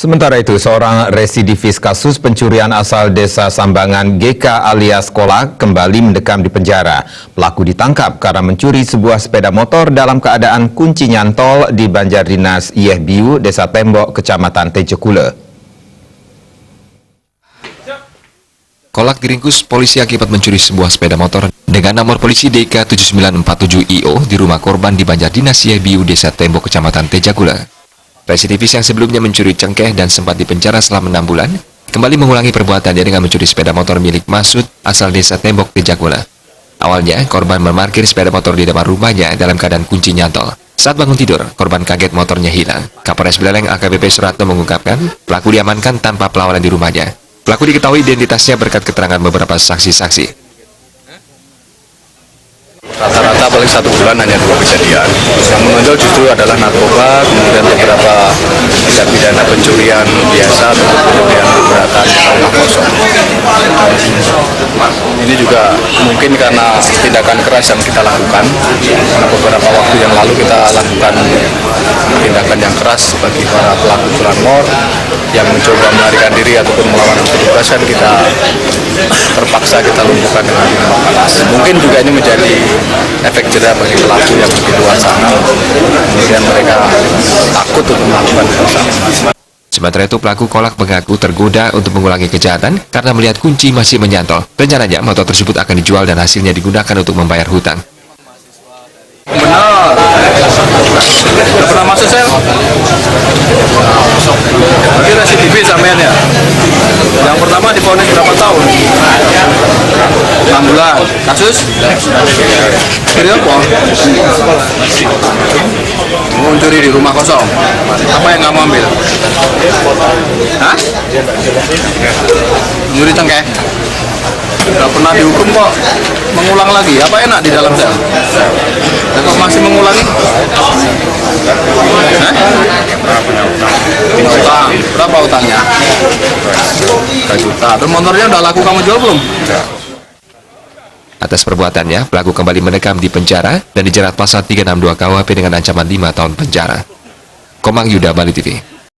Sementara itu, seorang residivis kasus pencurian asal desa Sambangan GK alias Kolak kembali mendekam di penjara. Pelaku ditangkap karena mencuri sebuah sepeda motor dalam keadaan kunci nyantol di Banjardinas Yehbiu, Desa Tembok, Kecamatan Tejekule. Kolak diringkus polisi akibat mencuri sebuah sepeda motor dengan nomor polisi DK7947IO di rumah korban di Banjardinas Yehbiu, Desa Tembok, Kecamatan Tejekule. Residivis yang sebelumnya mencuri cengkeh dan sempat dipenjara selama 6 bulan, kembali mengulangi perbuatannya dengan mencuri sepeda motor milik Masud asal Desa Tembok, Tejekule. Awalnya, korban memarkir sepeda motor di depan rumahnya dalam keadaan kunci nyantol. Saat bangun tidur, korban kaget motornya hilang. Kapolres Buleleng AKBP Suratno mengungkapkan, pelaku diamankan tanpa perlawanan di rumahnya. Pelaku diketahui identitasnya berkat keterangan beberapa saksi-saksi. Rata-rata paling 1 bulan hanya 2 kejadian. Yang menonjol justru adalah narkoba, kemudian beberapa tindak pidana pencurian biasa atau pencurian keberatan rumah kosong. Ini juga mungkin karena tindakan keras yang kita lakukan. Karena beberapa waktu yang lalu kita lakukan tindakan yang keras bagi para pelaku curanmor yang mencoba melarikan diri ataupun melawan petugas, kan kita terpaksa kita lumpuhkan dengan minuman panas. Mungkin juga ini menjadi efek jera bagi pelaku yang di luar sana, kemudian mereka takut untuk melakukan hal. Sementara itu, pelaku Kolak mengaku tergoda untuk mengulangi kejahatan karena melihat kunci masih menyantol. Rencananya, motor tersebut akan dijual dan hasilnya digunakan untuk membayar hutang. Benar. Udah pernah masuk sel? Berarti residivis sampean ya? Yang pertama divonis berapa tahun? 6 bulan. Kasus? Curi apa? Mencuri di rumah kosong. Apa yang kamu ambil? Hah? Mencuri cengkeh? Udah pernah dihukum kok mengulang lagi? Apa enak di dalam sel? Dan kok masih mengulangi? Utang. Berapa utangnya? 3 juta. Terus motornya udah laku kamu jual belum? Atas perbuatannya, pelaku kembali mendekam di penjara dan dijerat pasal 362 KUHP dengan ancaman 5 tahun penjara. Komang Yuda, Bali TV.